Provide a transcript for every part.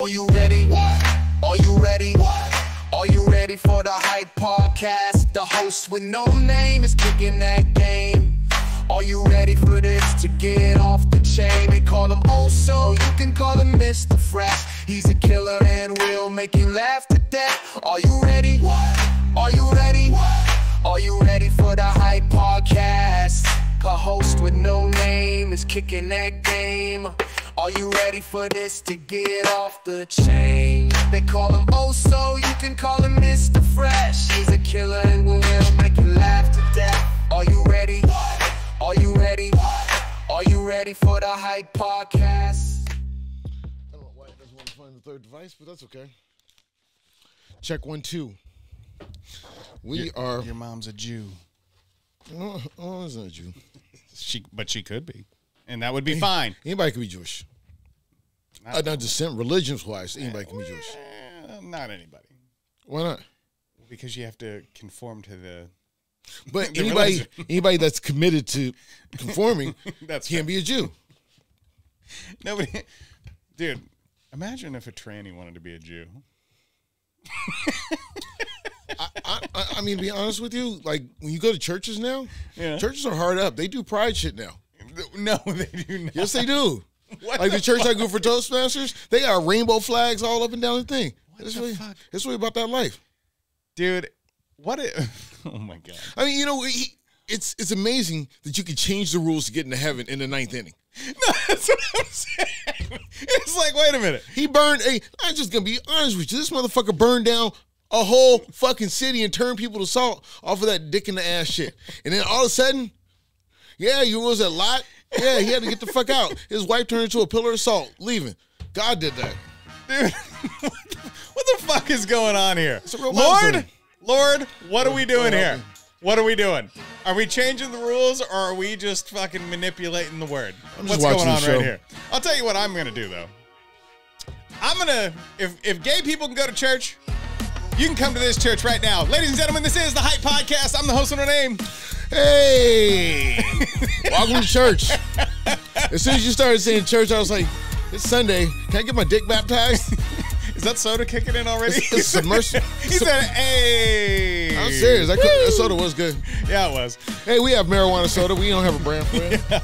Are you ready? What? Are you ready? What? Are you ready for the Hype Podcast? The host with no name is kicking that game. Are you ready for this to get off the chain? They call him so you can call him Mr. Fresh. He's a killer and will make you laugh to death. Are you ready? What? Are you ready? What? Are you ready for the Hype Podcast? A host with no name is kicking that game. Are you ready for this to get off the chain? They call him so you can call him Mr. Fresh. He's a killer and will make you laugh to death. Are you ready? Are you ready? Are you ready for the Hype Podcast? I don't know why it doesn't want to find the third device, but that's okay. Check 1, 2. Your mom's a Jew. Oh, it's not a Jew. But she could be, and that would be fine. Anybody can be Jewish. Not descent, religions-wise, anybody can be Jewish. Not anybody. Why not? Because you have to conform to the. But the anybody that's committed to conforming can't be a Jew. Nobody, dude. Imagine if a tranny wanted to be a Jew. I mean, to be honest with you, like when you go to churches now, churches are hard up. They do pride shit now. No, they do not. Yes, they do. What like the church I go for Toastmasters, they got rainbow flags all up and down the thing. What the fuck? It's really about that life. Dude, oh my God. I mean, you know, it's amazing that you can change the rules to get into heaven in the 9th inning. No, that's what I'm saying. It's like, wait a minute. I'm just going to be honest with you. This motherfucker burned down a whole fucking city and turned people to salt off of that dick in the ass shit. And then all of a sudden, you was at Lot. Yeah, he had to get the fuck out. His wife turned into a pillar of salt, leaving. God did that. Dude, what the fuck is going on here? It's a real Lord, what are we doing here? What are we doing? Are we changing the rules, or are we just fucking manipulating the word? What's going on right here? I'll tell you what I'm going to do, though. I'm going to, if gay people can go to church, you can come to this church right now. Ladies and gentlemen, this is the Hype Podcast. I'm the host with no name. Hey! Welcome to church. As soon as you started saying church, I was like, it's Sunday. Can I get my dick baptized? Is that soda kicking in already? It's submersible. He said, hey. I'm serious. That soda was good. Yeah, it was. Hey, we have marijuana soda. We don't have a brand for it. Yeah.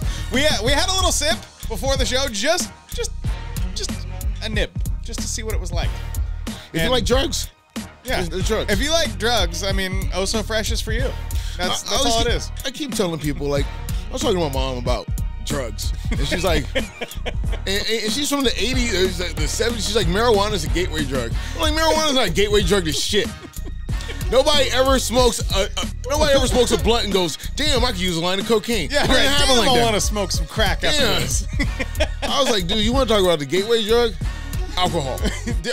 We had a little sip before the show, just a nip, just to see what it was like. If you like drugs. Yeah. It's drugs. If you like drugs, I mean, So Fresh is for you. That's all it is. I keep telling people, like, I was talking to my mom about drugs. And she's like, and she's from the 80s, the 70s. She's like, marijuana is a gateway drug. I'm like, marijuana is not a gateway drug to shit. Nobody ever smokes a blunt and goes, damn, I could use a line of cocaine. Yeah, right. Damn, I want to smoke some crack after this. I was like, dude, you want to talk about the gateway drug? Alcohol.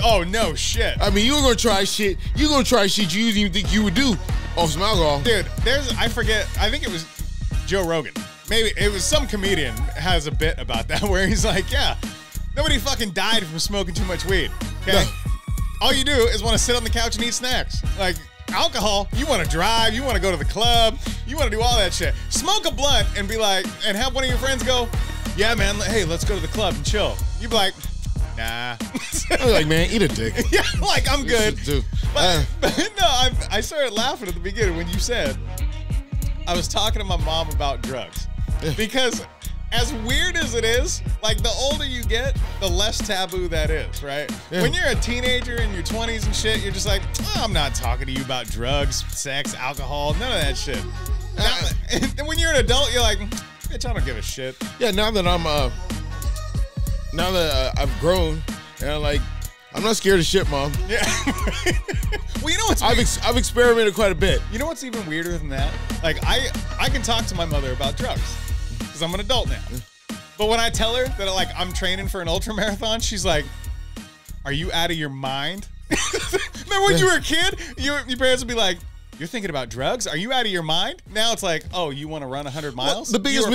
Oh, no shit. I mean, you were going to try shit. You're going to try shit you didn't even think you would do on some alcohol. Dude, I think it was Joe Rogan. Maybe it was some comedian has a bit about that where he's like, yeah, nobody fucking died from smoking too much weed. Okay? No. All you do is want to sit on the couch and eat snacks. Like, alcohol, you want to drive, you want to go to the club, you want to do all that shit. Smoke a blunt and be like, and have one of your friends go, yeah, man, hey, let's go to the club and chill. You'd be like, nah. I was like, man, eat a dick. Yeah, like, I'm good. But no, I started laughing at the beginning when you said, I was talking to my mom about drugs. Because as weird as it is, like, the older you get, the less taboo that is, right? Yeah. When you're a teenager in your 20s and shit, you're just like, oh, I'm not talking to you about drugs, sex, alcohol, none of that shit. And when you're an adult, you're like, bitch, I don't give a shit. Yeah, now that I've grown, and I'm not scared of shit, Mom. Yeah. Well, you know what's weird? I've experimented quite a bit. You know what's even weirder than that? Like, I can talk to my mother about drugs because I'm an adult now. But when I tell her that, like, I'm training for an ultra marathon, she's like, are you out of your mind? Remember when you were a kid? Your parents would be like, you're thinking about drugs? Are you out of your mind? Now it's like, oh, you want to run 100 miles? Well, the biggest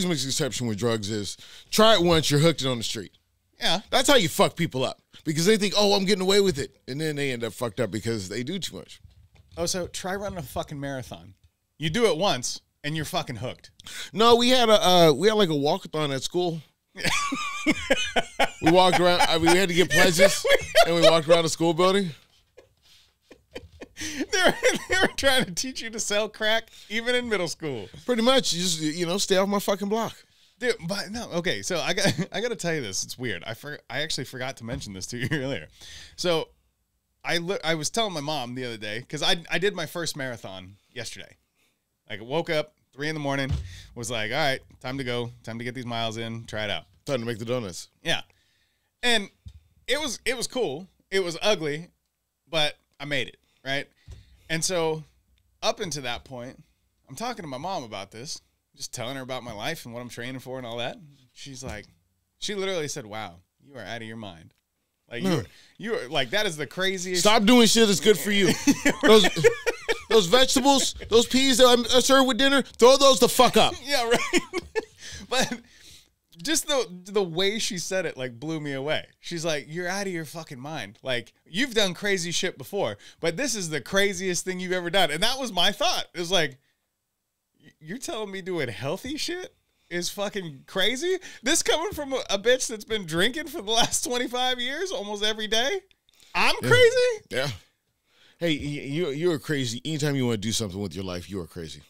misconception with drugs is try it once, you're hooked on the street. Yeah. That's how you fuck people up. Because they think, oh, I'm getting away with it. And then they end up fucked up because they do too much. Oh, so try running a fucking marathon. You do it once, and you're fucking hooked. No, we had like a walkathon at school. We walked around. We had to get pledges, and we walked around the school building. They were trying to teach you to sell crack even in middle school. Pretty much, you just stay off my fucking block. Dude, but no, okay. So I got to tell you this. It's weird. I actually forgot to mention this to you earlier. So I was telling my mom the other day because I did my first marathon yesterday. Like I woke up 3 a.m, was like, all right, time to go, time to get these miles in, try it out. Time to make the donuts. Yeah, and it was cool. It was ugly, but I made it, right? And so up until that point, I'm talking to my mom about this. Just telling her about my life and what I'm training for and all that. She's like, she literally said, wow, you are out of your mind. Like, you are like, that is the craziest. Stop doing shit that's good for you. Those vegetables, those peas that I serve with dinner, throw those the fuck up. Yeah, right. But just the way she said it, like, blew me away. She's like, you're out of your fucking mind. Like, you've done crazy shit before, but this is the craziest thing you've ever done. And that was my thought. It was like, you're telling me doing healthy shit is fucking crazy? This coming from a bitch that's been drinking for the last 25 years almost every day? I'm crazy? Yeah. Hey, you're crazy. Anytime you want to do something with your life, you are crazy.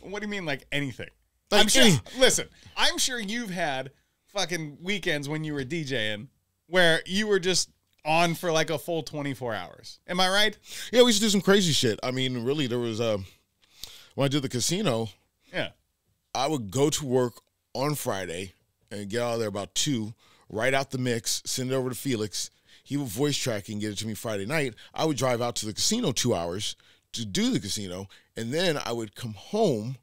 What do you mean, like anything? Like listen, I'm sure you've had fucking weekends when you were DJing where you were just on for like a full 24 hours. Am I right? Yeah, we used to do some crazy shit. I mean, really, there was... when I did the casino, yeah, I would go to work on Friday and get out of there about 2, write out the mix, send it over to Felix. He would voice track and get it to me Friday night. I would drive out to the casino 2 hours to do the casino, and then I would come home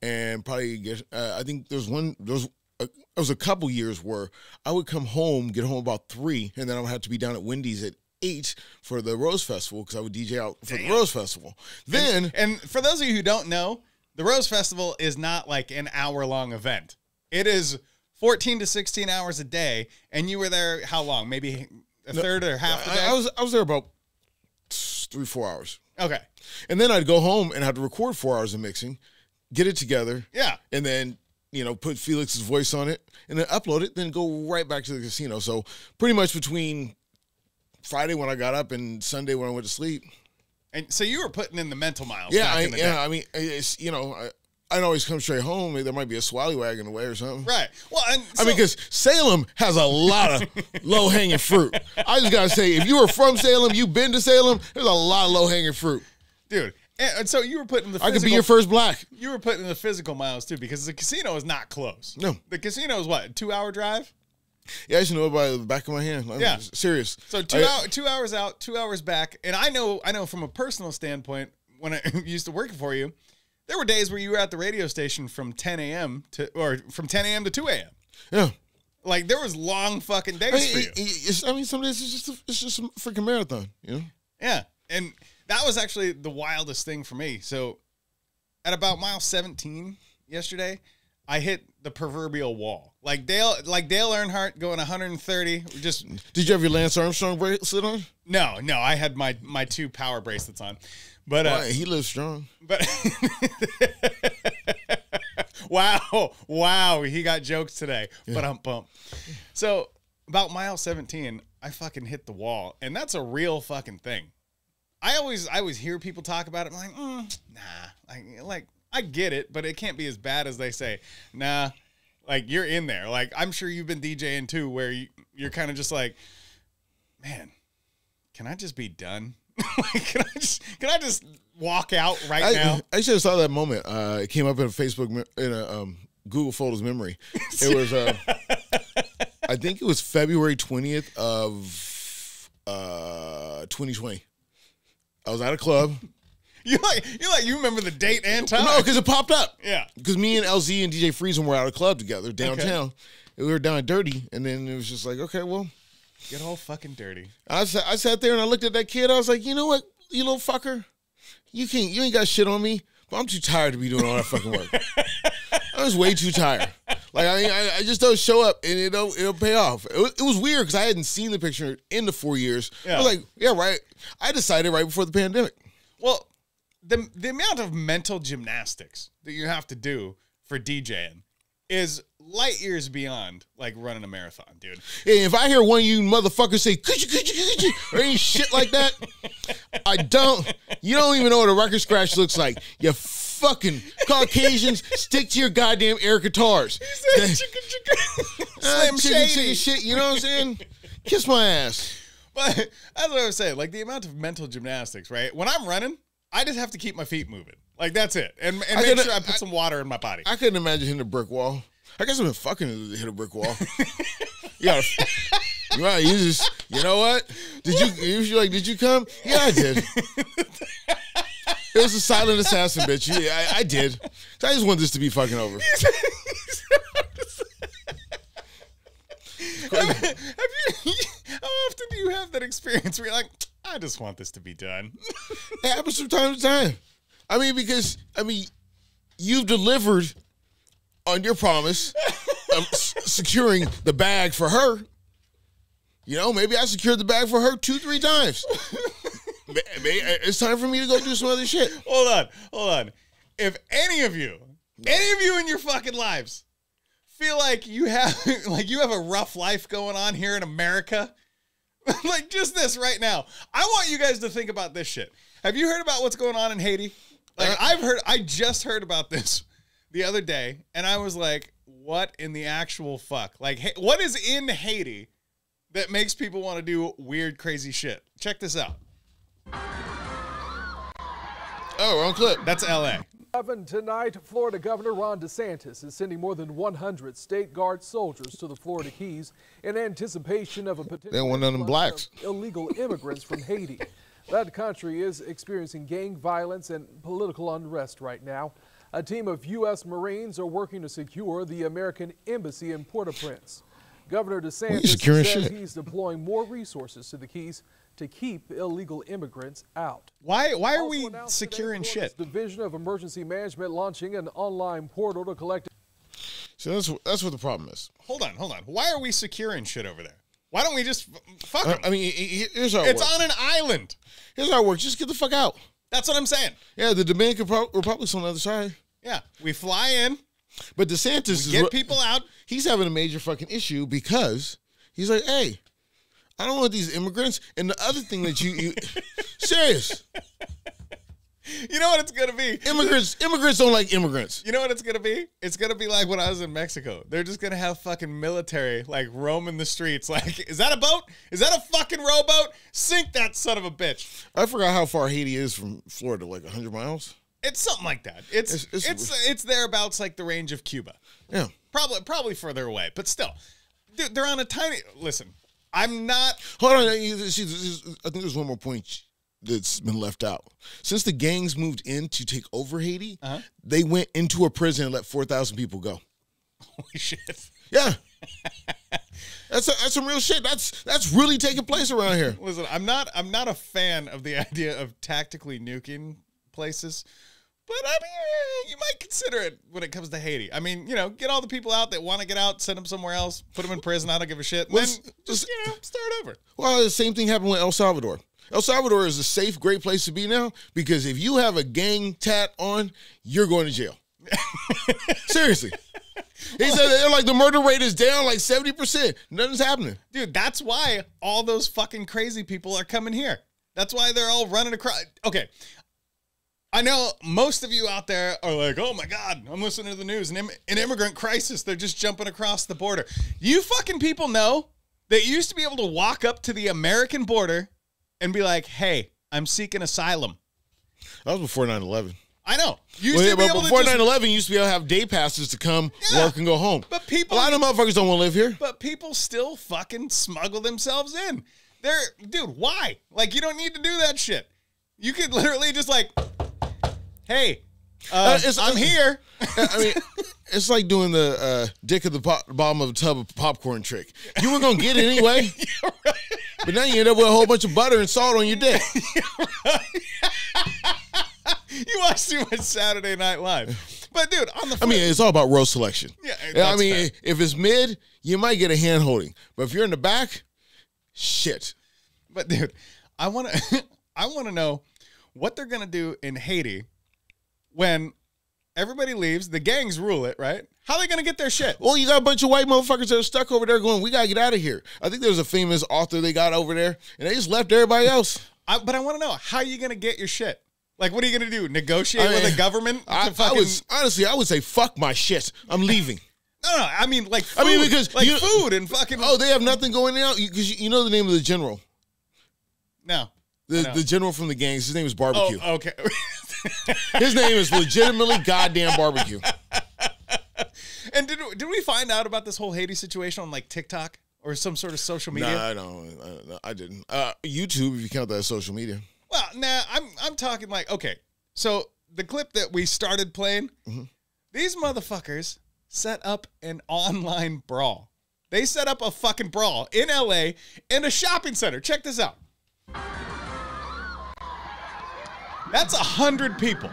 and probably get. I think there was a couple years where I would come home, get home about 3, and then I would have to be down at Wendy's at 8 for the Rose Festival because I would DJ out for the Rose Festival. Then, and for those of you who don't know, the Rose Festival is not like an hour-long event. It is 14 to 16 hours a day, and you were there how long? Maybe a third or half the day? I was there about 3-4 hours. Okay. And then I'd go home and have to record 4 hours of mixing, get it together. Yeah. And then, put Felix's voice on it, and then upload it, then go right back to the casino. So pretty much between Friday when I got up and Sunday when I went to sleep. And so you were putting in the mental miles. Yeah, back in the day. I mean, it's, I'd always come straight home. There might be a swallywag in the way or something. Right. Well, I mean, because Salem has a lot of low-hanging fruit. I just got to say, if you were from Salem, you've been to Salem, there's a lot of low-hanging fruit. Dude, and so you were putting the I could be your first black. You were putting the physical miles, too, because the casino is not close. No. The casino is what, a 2-hour drive? Yeah, I just know it by the back of my hand. I'm serious. So 2 hours out, 2 hours back. And I know from a personal standpoint, when I used to work for you, there were days where you were at the radio station from 10 a.m. to 2 a.m. Yeah. Like, there was long fucking days for you. Some days it's just a freaking marathon, Yeah. And that was actually the wildest thing for me. So at about mile 17 yesterday, I hit the proverbial wall. Like Dale Earnhardt going 130. Did you have your Lance Armstrong bracelet on? No, I had my 2 power bracelets on. But he lives strong. But wow, he got jokes today. Yeah. But I'm pumped. So about mile 17, I fucking hit the wall, and that's a real fucking thing. I always hear people talk about it. I'm like, nah, like I get it, but it can't be as bad as they say. Nah, like you're in there. Like I'm sure you've been DJing too, where you're kind of just like, man, can I just be done? Like, can I just walk out now? I should have saw that moment. It came up in a Google Photos memory. It was I think it was February 20th of 2020. I was at a club. You remember the date and time? No, because it popped up. Yeah. Because me and LZ and DJ Friesen were at a club together downtown. Okay. And we were down at Dirty, and then it was just like, okay, well. Get all fucking dirty. I sat there and I looked at that kid. I was like, you know what, you little fucker? You ain't got shit on me, but I'm too tired to be doing all that fucking work. I was way too tired. Like, I just don't show up and it'll pay off. It was weird because I hadn't seen the picture in the 4 years. Yeah. I was like, yeah, right. I decided right before the pandemic. Well, the amount of mental gymnastics that you have to do for DJing is light years beyond like running a marathon, dude. And if I hear one of you motherfuckers say "Coochie," or any shit like that, you don't even know what a record scratch looks like. You fucking Caucasians, stick to your goddamn air guitars. He said Slim Shady shit, you know what I'm saying? Kiss my ass. But that's what I was saying. Like the amount of mental gymnastics, right? When I'm running, I just have to keep my feet moving. Like that's it. And make sure I put some water in my body. I couldn't imagine hitting a brick wall. I guess I've been fucking to hit a brick wall. You know what? Did you come? Yeah, I did. It was a silent assassin, bitch. Yeah, I did. I just want this to be fucking over. How often do you have that experience where you're like, I just want this to be done? It happens from time to time. Because you've delivered on your promise of securing the bag for her. You know, maybe I secured the bag for her 2-3 times. It's time for me to go do some other shit. Hold on. If any of you in your fucking lives feel like you have a rough life going on here in America, like just this right now, I want you guys to think about this shit. Have you heard about what's going on in Haiti? Like I just heard about this the other day, and I was like, what in the actual fuck? Like, what is in Haiti that makes people want to do weird, crazy shit? Check this out. Oh, wrong clip. That's L.A. Tonight, Florida Governor Ron DeSantis is sending more than 100 State Guard soldiers to the Florida Keys in anticipation of a potential one of them blacks. Illegal immigrants from Haiti. That country is experiencing gang violence and political unrest right now. A team of U.S. Marines are working to secure the American embassy in Port-au-Prince. Governor DeSantis says he's deploying more resources to the Keys to keep illegal immigrants out. Why are we securing shit? Division of Emergency Management launching an online portal to collect. So that's what the problem is. Hold on. Why are we securing shit over there? Why don't we just fuck them? Here's how it works. It's on an island. Here's how it works. Just get the fuck out. That's what I'm saying. Yeah, the Dominican Republic's on the other side. Yeah, we fly in. But DeSantis get people out. He's having a major fucking issue because he's like, hey, I don't want these immigrants. And the other thing that you serious. You know what it's going to be? Immigrants don't like immigrants. You know what it's going to be? It's going to be like when I was in Mexico. They're just going to have fucking military like roaming the streets. Like, is that a boat? Is that a fucking rowboat? Sink that son of a bitch. I forgot how far Haiti is from Florida, like 100 miles? It's something like that. It's thereabouts like the range of Cuba. Yeah. Probably further away, but still. Dude, they're on a tiny... Listen, I'm not... Hold on. I think there's one more point that's been left out. Since the gangs moved in to take over Haiti, they went into a prison and let 4,000 people go. Holy shit. Yeah. That's some real shit. That's really taking place around here. Listen, I'm not a fan of the idea of tactically nuking places. But, I mean, you might consider it when it comes to Haiti. I mean, you know, get all the people out that want to get out, send them somewhere else, put them in prison, I don't give a shit, and then just, start over. Well, the same thing happened with El Salvador. El Salvador is a safe, great place to be now because if you have a gang tat on, you're going to jail. Seriously. He said they're like the murder rate is down like 70%. Nothing's happening. Dude, that's why all those fucking crazy people are coming here. That's why they're all running across. Okay. I know most of you out there are like, oh my God, I'm listening to the news. An immigrant crisis. They're just jumping across the border. You fucking people know that you used to be able to walk up to the American border and be like, hey, I'm seeking asylum. That was before 9/11. I know. Before 9/11, you used to be able to have day passes to come work and go home. But people, a lot of motherfuckers don't want to live here. But people still fucking smuggle themselves in. Dude, why? Like, you don't need to do that shit. You could literally just like... Hey, I'm here. I mean, it's like doing the dick at the bottom of a tub of popcorn trick. You were going to get it anyway. Yeah, right. But now you end up with a whole bunch of butter and salt on your dick. Yeah, right. You watch too much Saturday Night Live. But, dude, on the flip, it's all about row selection. Yeah, I mean, if it's mid, you might get a hand holding. But if you're in the back, shit. But, dude, I want to know what they're going to do in Haiti when Everybody leaves. The gangs rule it, right? How are they going to get their shit? Well, you got a bunch of white motherfuckers that are stuck over there going, we got to get out of here. I think there's a famous author they got over there, and they just left everybody else. But I want to know, how are you going to get your shit? Like, what are you going to do? Negotiate with the government? Honestly, I would say, fuck my shit. I'm leaving. No, I mean, like food. Because like food and fucking... Oh, they have nothing going out? Because you know the name of the general. No. The general from the gangs, his name is Barbecue. Oh, okay. His name is legitimately goddamn Barbecue. And did we find out about this whole Haiti situation on, like, TikTok or some sort of social media? No, I didn't. YouTube, if you count that as social media. Well, nah, I'm talking like, okay, so the clip that we started playing, these motherfuckers set up an online brawl. They set up a fucking brawl in LA in a shopping center. Check this out. That's 100 people.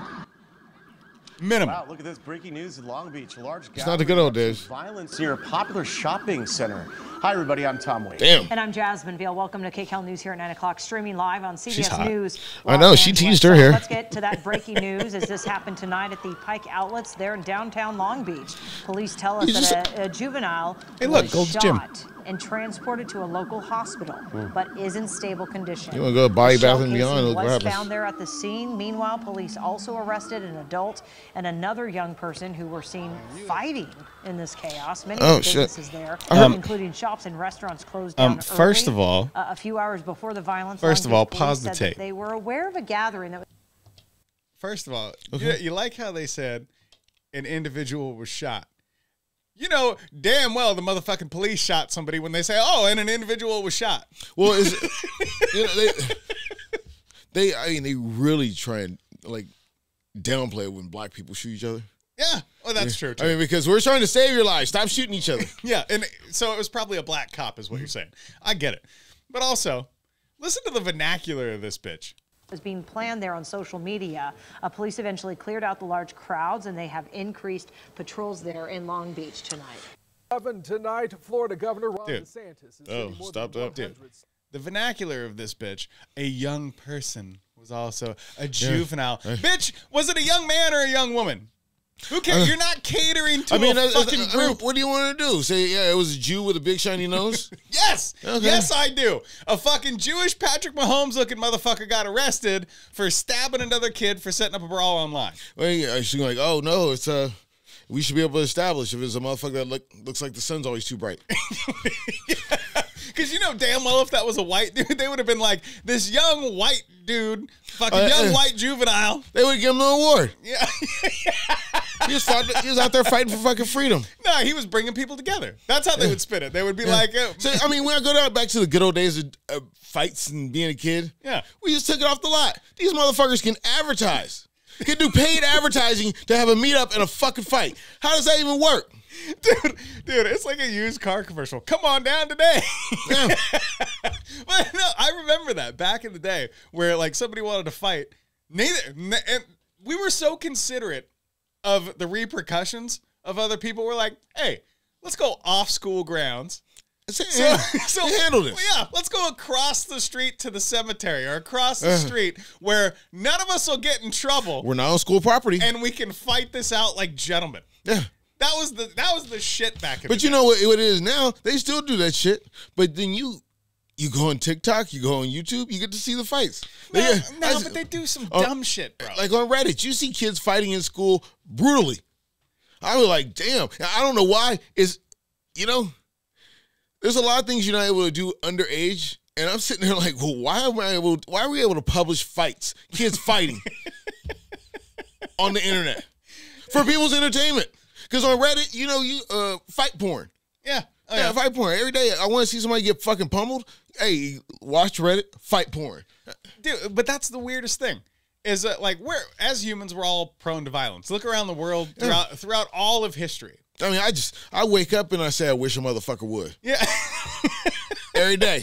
Minimum. Wow, look at this breaking news in Long Beach. A large it's not the good old days. Violence near a popular shopping center. Hi, everybody. I'm Tom Wade. Damn. And I'm Jasmine Veal. Welcome to KCAL News here at 9 o'clock, streaming live on CBS News. I know. She teased her hair. Let's get to that breaking news as this happened tonight at the Pike Outlets there in downtown Long Beach. Police tell us that a juvenile was shot and transported to a local hospital, but is in stable condition. You want to go to Body Bath and Beyond? Look what happens. Was found there at the scene. Meanwhile, police also arrested an adult and another young person who were seen fighting in this chaos. Many businesses there, including shops and restaurants, closed down early. First of all, a few hours before the violence. First of all, pause the tape. They were aware of a gathering that was. First of all, you like how they said an individual was shot. You know damn well the motherfucking police shot somebody when they say, "Oh, and an individual was shot." Well, they really try and like downplay when black people shoot each other. Yeah, well, that's true too. I mean, because we're trying to save your lives. Stop shooting each other. Yeah, and so it was probably a black cop, is what you're saying. I get it, but also listen to the vernacular of this bitch. Was being planned there on social media. Police eventually cleared out the large crowds, and they have increased patrols there in Long Beach tonight. Tonight, Florida Governor Ron DeSantis is stop that. Dude. The vernacular of this bitch, a young person was also a juvenile. Bitch, was it a young man or a young woman? Who cares? You're not catering to a fucking group. What do you want to do? Say, yeah, it was a Jew with a big shiny nose? Yes. Okay. Yes, I do. A fucking Jewish Patrick Mahomes-looking motherfucker got arrested for stabbing another kid for setting up a brawl online. Well, yeah, she's like, oh, no, it's we should be able to establish if it's a motherfucker that looks like the sun's always too bright. Because you know damn well if that was a white dude, they would have been like, this young white dude, fucking young white juvenile. They would give him an award. Yeah. He was out there fighting for fucking freedom. No, he was bringing people together. That's how they would spin it. They would be like... So, I mean, when I go back to the good old days of fights and being a kid, we just took it off the lot. These motherfuckers can advertise. Can do paid advertising to have a meetup and a fucking fight. How does that even work? Dude, it's like a used car commercial. Come on down today. Yeah. But no, I remember that back in the day where like somebody wanted to fight. And we were so considerate of the repercussions of other people. We're like, hey, let's go off school grounds. So handle this. Well, yeah, let's go across the street to the cemetery or across the street where none of us will get in trouble. We're not on school property, and we can fight this out like gentlemen. Yeah, that was the shit back in the day. But you know what it is now? They still do that shit. But then you go on TikTok, you go on YouTube, you get to see the fights. But they do some dumb shit, bro. Like on Reddit, you see kids fighting in school brutally. I was like, damn. I don't know why. There's a lot of things you're not able to do underage, and I'm sitting there like, well, why are we able to publish fights, kids fighting on the internet for people's entertainment? Because on Reddit, you fight porn. Yeah. Yeah, fight porn. Every day I want to see somebody get fucking pummeled. Hey, watch Reddit, fight porn. Dude, but that's the weirdest thing. Is that like as humans, we're all prone to violence. Look around the world throughout all of history. I mean, I wake up and I say, I wish a motherfucker would. Yeah. Every day.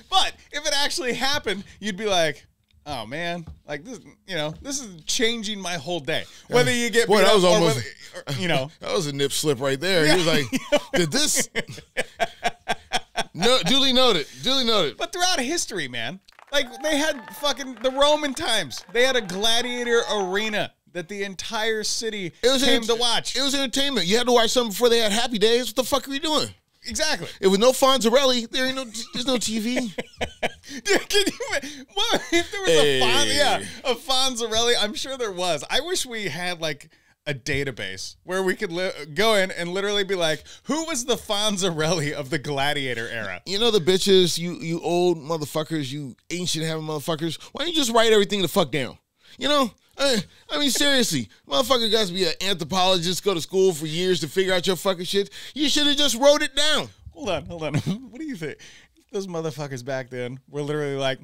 But if it actually happened, you'd be like, oh man, like this, this is changing my whole day. Whether you get that was almost, that was a nip slip right there. Yeah. He was like, did this? No, duly noted. But throughout history, man, like they had fucking the Roman times. They had a gladiator arena that the entire city came to watch. It was entertainment. You had to watch something before they had Happy Days. What the fuck are you doing? Exactly. If with no Fonzarelli, there's no TV. Dude, can you? What if there was a Fonzarelli? I'm sure there was. I wish we had like a database where we could go in and literally be like, who was the Fonzarelli of the Gladiator era? You know the bitches, you old motherfuckers, you ancient having motherfuckers. Why don't you just write everything the fuck down? You know? I mean, seriously, motherfucker got to be an anthropologist, go to school for years to figure out your fucking shit. You should have just wrote it down. Hold on. What do you think? Those motherfuckers back then were literally like,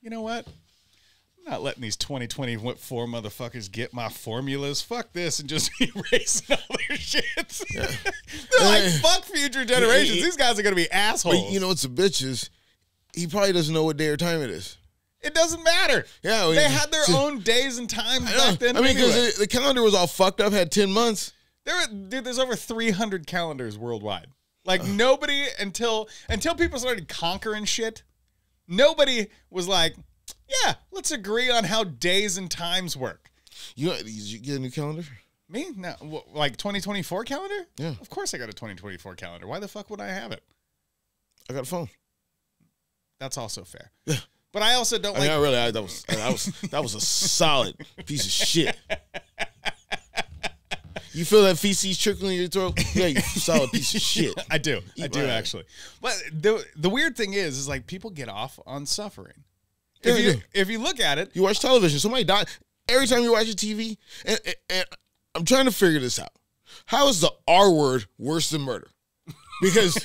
you know what? I'm not letting these 2024 motherfuckers get my formulas. Fuck this, and just erasing all their shit. Yeah. They're like, fuck future generations. These guys are going to be assholes. But you know what's the bitches? He probably doesn't know what day or time it is. It doesn't matter. Yeah, well, they had their own days and times back then. I mean, because the calendar was all fucked up, had 10 months. There's over 300 calendars worldwide. Like nobody until people started conquering shit, nobody was like, yeah, let's agree on how days and times work. Did you get a new calendar? Me? No, like 2024 calendar? Yeah. Of course I got a 2024 calendar. Why the fuck would I have it? I got a phone. That's also fair. Yeah. But I also don't like. Mean, that was a solid piece of shit. You feel that feces trickling in your throat? Yeah, you solid piece of shit. I do actually. But the weird thing is like people get off on suffering. If you look at it, you watch television. Somebody died every time you watch a TV. And I'm trying to figure this out. How is the R word worse than murder? Because.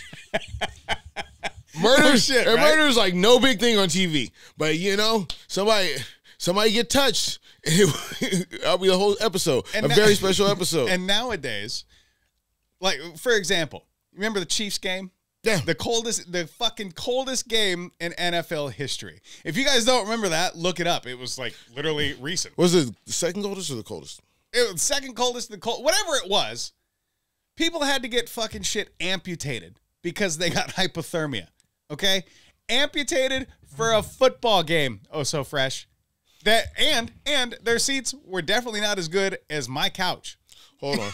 Murder is like no big thing on TV, but you know, somebody get touched. I'll be the whole episode, very special episode. And nowadays, like for example, remember the Chiefs game? Yeah, the fucking coldest game in NFL history. If you guys don't remember that, look it up. It was like literally recent. Was it the second coldest or the coldest? It was second coldest, whatever it was. People had to get fucking shit amputated because they got hypothermia. Okay, amputated for a football game. Oh, so fresh. And their seats were definitely not as good as my couch. Hold on.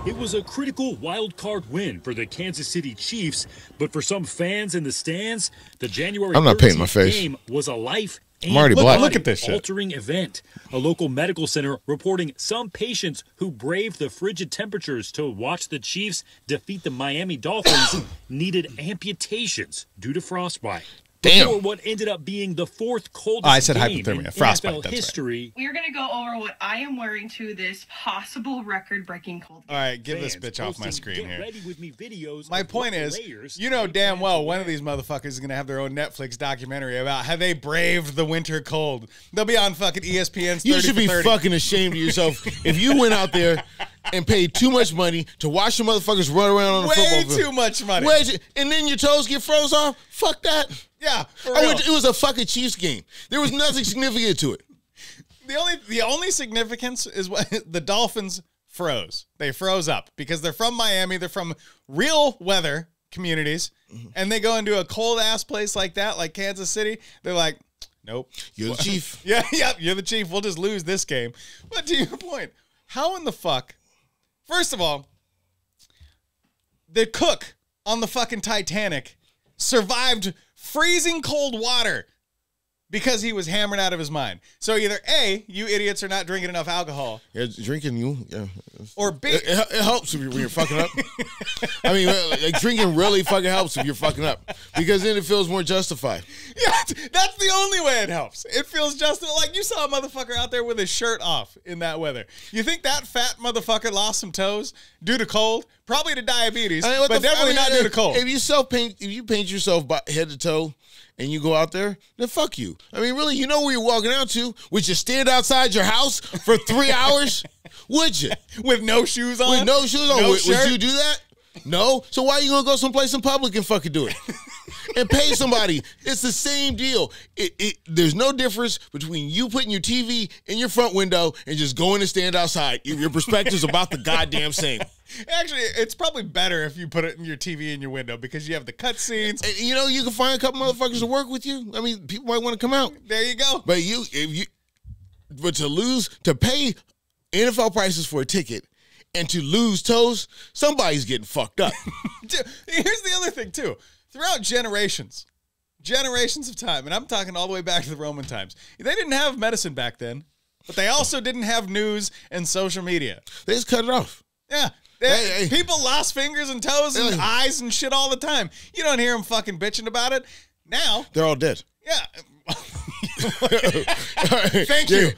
It was a critical wild card win for the Kansas City Chiefs, but for some fans in the stands, the January 13th game was a life. I'm already black. Look at this shit. Altering event. A local medical center reporting some patients who braved the frigid temperatures to watch the Chiefs defeat the Miami Dolphins needed amputations due to frostbite. Damn. Before what ended up being the fourth coldest game in frostbite, NFL history. We're going to go over what I am wearing to this possible record-breaking cold game. All right, give this bitch off my screen here. Ready with me videos my point is, you know damn well one of these motherfuckers is going to have their own Netflix documentary about how they braved the winter cold. They'll be on fucking ESPN's 30 You should be 30. fucking ashamed of yourself if you went out there and paid too much money to watch the motherfuckers run around on the football field. Way too much money. And then your toes get froze off? Fuck that. Yeah, for real. It was a fucking Chiefs game. There was nothing significant to it. The only significance is what the Dolphins froze. They froze up because they're from Miami. They're from real weather communities, and they go into a cold ass place like that, like Kansas City. They're like, nope, you're the chief. Yeah, you're the chief. We'll just lose this game. But to your point, how in the fuck? First of all, the cook on the fucking Titanic survived freezing cold water because he was hammered out of his mind. So either A, you idiots are not drinking enough alcohol. Yeah, drinking Or B. It helps when you're fucking up. I mean, like, drinking really fucking helps if you're fucking up because then it feels more justified. Yeah, that's the only way it helps. It feels just like you saw a motherfucker out there with his shirt off in that weather. You think that fat motherfucker lost some toes due to cold? Probably to diabetes, but definitely not due to cold. If you paint yourself head to toe and you go out there, then fuck you. I mean, really, you know where you're walking out to? Would you stand outside your house for 3 hours? Would you? With no shoes on? With no shoes on. No would you do that? No. So why are you going to go someplace in public and fucking do it? And pay somebody. It's the same deal. There's no difference between you putting your TV in your front window and just going to stand outside. Your perspective's about the goddamn same. Actually, it's probably better if you put it in your TV in your window because you have the cutscenes. You know, you can find a couple motherfuckers to work with you. I mean, people might want to come out. There you go. But But to pay NFL prices for a ticket and to lose toes, somebody's getting fucked up. Dude, here's the other thing, too. Throughout generations of time, and I'm talking all the way back to the Roman times, they didn't have medicine back then, but they also didn't have news and social media. They just cut it off. Yeah. People lost fingers and toes and eyes and shit all the time. You don't hear them fucking bitching about it. Now. They're all dead. Yeah. Thank you.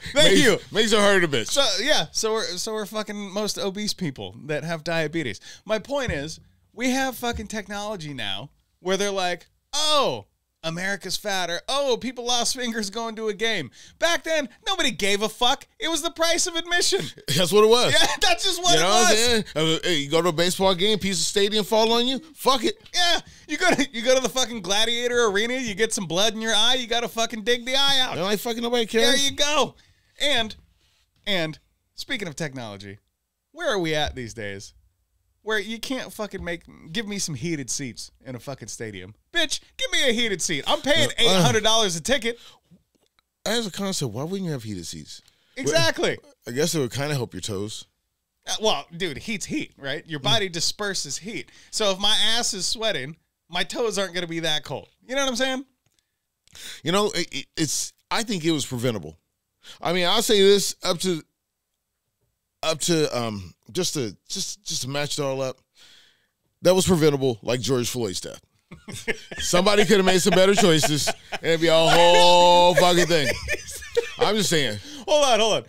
Makes it hard a bit. So we're fucking most obese people that have diabetes. My point is, we have fucking technology now where they're like, oh, America's fatter. Oh, people lost fingers going to a game. Back then, nobody gave a fuck. It was the price of admission. That's what it was. Yeah, that's just what it was. What I'm saying? Hey, you go to a baseball game, piece of stadium fall on you, fuck it. Yeah, you go to the fucking Gladiator Arena, you get some blood in your eye, you got to fucking dig the eye out. Like fucking nobody cares. There you go. And speaking of technology, where are we at these days? Where you can't fucking give me some heated seats in a fucking stadium. Bitch, give me a heated seat. I'm paying $800 a ticket. As a concept, why wouldn't you have heated seats? Exactly. I guess it would kind of help your toes. Well, dude, heat's heat, right? Your body disperses heat. So if my ass is sweating, my toes aren't going to be that cold. You know what I'm saying? You know, I think it was preventable. I mean, I'll say this up to just to match it all up, that was preventable, like George Floyd's death. Somebody could have made some better choices, and it'd be a whole fucking thing. I'm just saying. Hold on.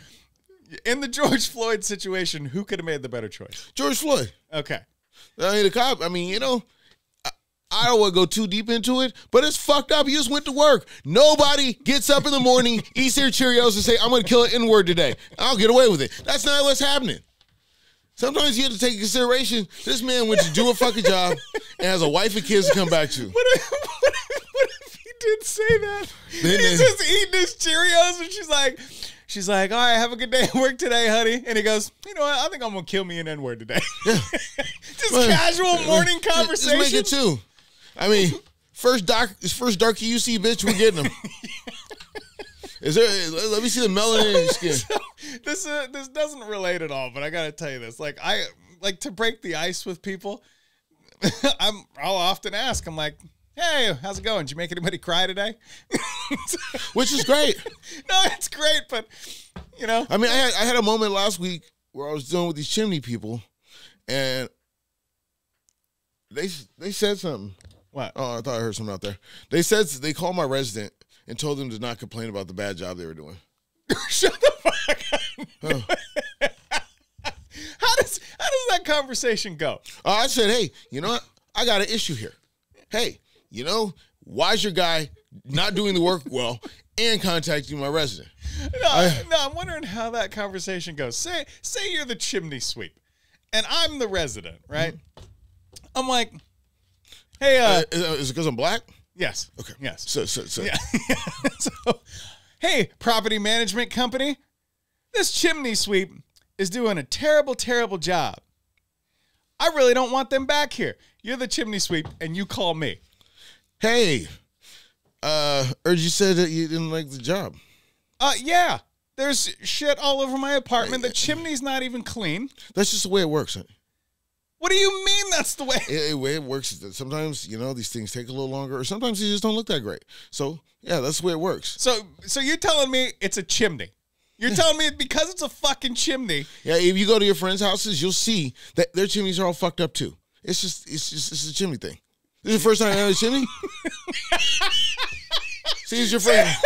In the George Floyd situation, who could have made the better choice? George Floyd. Okay. I mean, the cop. I mean, you know, I don't want to go too deep into it, but it's fucked up. You just went to work. Nobody gets up in the morning, eats their Cheerios, and say, I'm going to kill an N-word today. I'll get away with it. That's not what's happening. Sometimes you have to take into consideration, this man went to do a fucking job and has a wife and kids to come back to. What if he did say that? He's just eating his Cheerios, and she's like, all right, have a good day at work today, honey. And he goes, you know what? I think I'm going to kill me an N-word today. Yeah. Just casual morning conversation. Just make it two. I mean, first darky you see, bitch, we're getting them. Is there? Let me see the melanin in your skin. So, this doesn't relate at all, but I gotta tell you this. Like, I like to break the ice with people. I'll often ask. I'm like, hey, how's it going? Did you make anybody cry today? Which is great. No, it's great, but you know. I mean, I had a moment last week where I was dealing with these chimney people, and they said something. What? Oh, I thought I heard something out there. They called my resident and told them to not complain about the bad job they were doing. Shut the fuck up. Oh. How does that conversation go? I said, hey, you know what? I got an issue here. Hey, you know, why is your guy not doing the work well and contacting my resident? No, I'm wondering how that conversation goes. Say you're the chimney sweep, and I'm the resident, right? Mm-hmm. I'm like, hey, is it because I'm black? Yes. Okay. Yes. So. Yeah. So, hey, property management company, this chimney sweep is doing a terrible, terrible job. I really don't want them back here. You're the chimney sweep, and you call me. Hey, heard you said that you didn't like the job. Yeah. There's shit all over my apartment. The chimney's not even clean. That's just the way it works, honey. What do you mean that's the way? The way it works is that sometimes, you know, these things take a little longer, or sometimes they just don't look that great. So, yeah, that's the way it works. So you're telling me it's a chimney? You're telling me because it's a fucking chimney? Yeah, if you go to your friends' houses, you'll see that their chimneys are all fucked up too. It's a chimney thing. This is the first time I had a chimney? See, it's your first.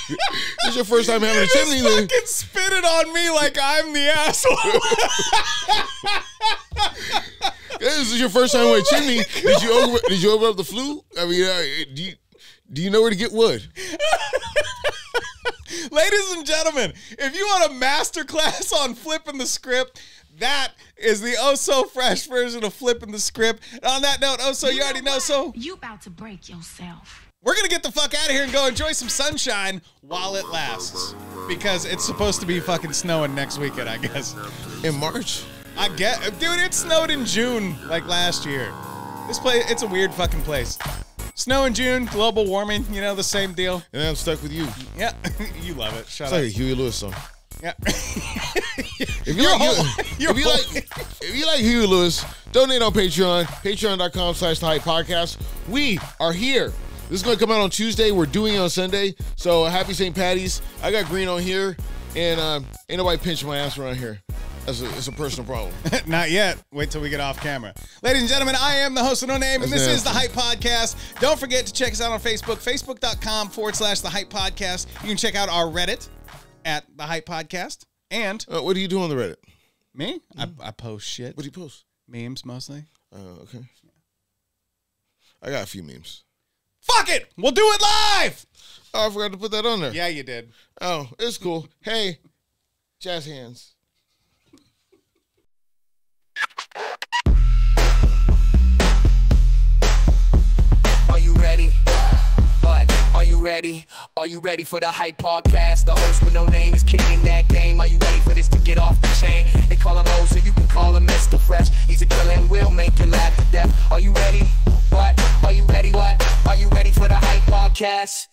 This is your first time having a chimney. You fucking spit it on me like I'm the asshole. This is your first time with a chimney. Did you open up the flue? I mean, do you know where to get wood? Ladies and gentlemen, if you want a master class on flipping the script, that is the oh so fresh version of flipping the script. And on that note, you already know so. You about to break yourself. We're going to get the fuck out of here and go enjoy some sunshine while it lasts. Because it's supposed to be fucking snowing next weekend, I guess. In March? Dude, it snowed in June like last year. This place, it's a weird fucking place. Snow in June, global warming, you know, the same deal. And I'm stuck with you. Yeah, you love it. Shut It's up. like a Huey Lewis song. Yeah. If you like Huey Lewis, donate on Patreon, patreon.com/The Hype Podcast. We are here. This is going to come out on Tuesday. We're doing it on Sunday. So happy St. Patty's. I got green on here, and ain't nobody pinching my ass around here. It's a personal problem. Not yet. Wait till we get off camera. Ladies and gentlemen, I am the host of No Name, and this is The Hype Podcast. Don't forget to check us out on Facebook, facebook.com/The Hype Podcast. You can check out our Reddit at The Hype Podcast. And what do you do on the Reddit? Me? I post shit. What do you post? Memes, mostly. Okay. I got a few memes. Fuck it! We'll do it live! Oh, I forgot to put that on there. Yeah, you did. Oh, it's cool. Hey, jazz hands. Are you ready? But are you ready? Are you ready for the Hype Podcast? The host with no name is kicking that game. Are you ready for this to get off the chain? They call him O, so you can call him Mr. Fresh. He's a killer and will make you laugh to death. Are you ready? What? Are you ready? What? Are you ready for the Hype Podcast?